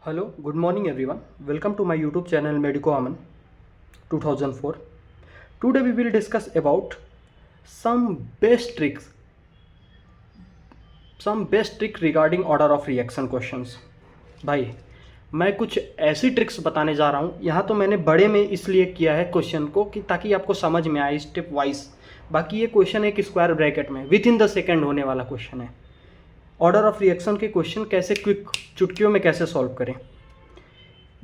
Hello, good morning everyone. Welcome to my YouTube channel Medico Aman 2004. Today we will discuss about some best tricks, regarding order of reaction questions. भाई मैं कुछ ऐसी tricks बताने जा रहा हूँ. यहाँ तो मैंने बड़े में इसलिए किया है क्वेश्चन को कि ताकि आपको समझ में आए स्टेप वाइज. बाकी ये क्वेश्चन एक स्क्वायर ब्रैकेट में विद इन द सेकेंड होने वाला क्वेश्चन है. ऑर्डर ऑफ रिएक्शन के क्वेश्चन कैसे क्विक चुटकियों में कैसे सॉल्व करें.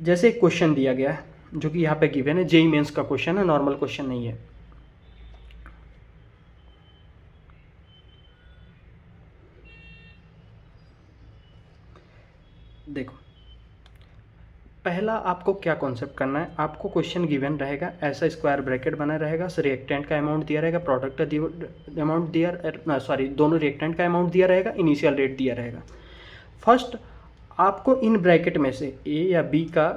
जैसे एक क्वेश्चन दिया गया है जो कि यहाँ पे गिवन है, जेई मेंस का क्वेश्चन है, नॉर्मल क्वेश्चन नहीं है. देखो, पहला आपको क्या कॉन्सेप्ट करना है. आपको क्वेश्चन गिवन रहेगा, ऐसा स्क्वायर ब्रैकेट बना रहेगा, रिएक्टेंट का अमाउंट दिया रहेगा, प्रोडक्ट का अमाउंट दिया, दोनों रिएक्टेंट का अमाउंट दिया रहेगा, इनिशियल रेट दिया रहेगा. फर्स्ट आपको इन ब्रैकेट में से ए या बी का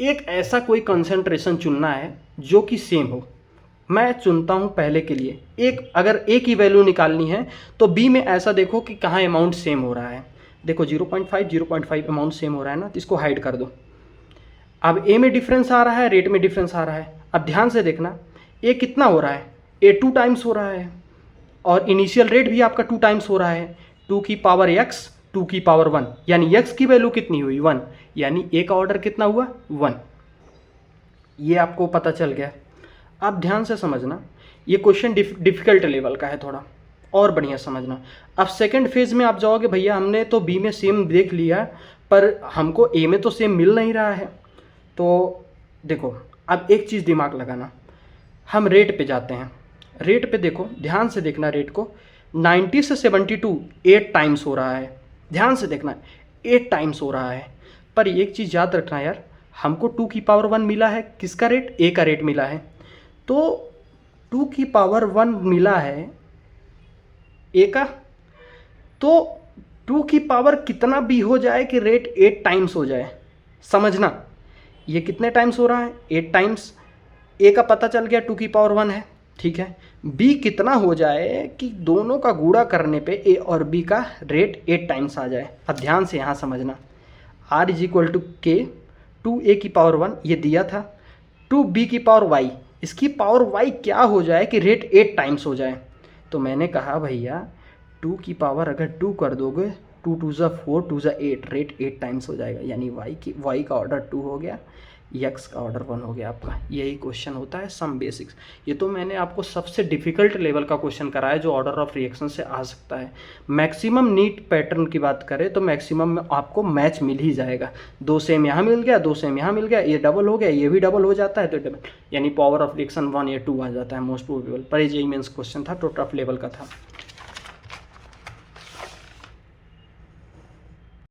एक ऐसा कोई कंसंट्रेशन चुनना है जो कि सेम हो. मैं चुनता हूं पहले के लिए एक, अगर ए की वैल्यू निकालनी है तो बी में ऐसा देखो कि कहाँ अमाउंट सेम हो रहा है. देखो 0.5 अमाउंट सेम हो रहा है ना, तो इसको हाइड कर दो. अब ए में डिफरेंस आ रहा है, रेट में डिफरेंस आ रहा है. अब ध्यान से देखना, ए कितना हो रहा है, ए 2 टाइम्स हो रहा है और इनिशियल रेट भी आपका 2 टाइम्स हो रहा है. 2 की पावर x 2 की पावर 1, यानी x की वैल्यू कितनी हुई 1, यानी ए का ऑर्डर कितना हुआ 1. ये आपको पता चल गया. आप ध्यान से समझना, ये क्वेश्चन डिफिकल्ट लेवल का है, थोड़ा और बढ़िया समझना. अब सेकंड फेज में आप जाओगे, भैया हमने तो बी में सेम देख लिया पर हमको ए में तो सेम मिल नहीं रहा है. तो देखो, अब एक चीज़ दिमाग लगाना, हम रेट पे जाते हैं. रेट पे देखो, ध्यान से देखना, रेट को 90 से 72 8 टाइम्स हो रहा है. ध्यान से देखना, 8 टाइम्स हो रहा है. पर एक चीज़ याद रखना यार, हमको 2 की पावर 1 मिला है, किसका रेट, ए का रेट मिला है. तो 2 की पावर 1 मिला है ए का, तो 2 की पावर कितना भी हो जाए कि रेट 8 टाइम्स हो जाए. समझना, ये कितने टाइम्स हो रहा है, 8 टाइम्स. ए का पता चल गया 2 की पावर 1 है, ठीक है. बी कितना हो जाए कि दोनों का गुणा करने पे ए और बी का रेट 8 टाइम्स आ जाए. अब ध्यान से यहाँ समझना, R इज इक्वल टू के 2a की पावर 1 ये दिया था, 2b की पावर y, इसकी पावर y क्या हो जाए कि रेट 8 टाइम्स हो जाए. तो मैंने कहा भैया 2 की पावर अगर 2 कर दोगे, 2 2 ज़ा 4 2 ज़ा 8, रेट 8 टाइम्स हो जाएगा. यानी y का ऑर्डर 2 हो गया, x का ऑर्डर 1 हो गया आपका. यही क्वेश्चन होता है सम बेसिक्स. ये तो मैंने आपको सबसे डिफिकल्ट लेवल का क्वेश्चन कराया जो ऑर्डर ऑफ रिएक्शन से आ सकता है. मैक्सिमम नीट पैटर्न की बात करें तो मैक्सिमम में आपको मैच मिल ही जाएगा. 2 सेम यहाँ मिल गया, 2 सेम यहाँ मिल गया, ये डबल हो गया, ये भी डबल हो जाता है, तो डबल यानी पावर ऑफ रिएक्शन 1 या 2 आ जाता है मोस्ट प्रोबेबल. पर ये जेईई मेंस क्वेश्चन था, तो टफ लेवल का था.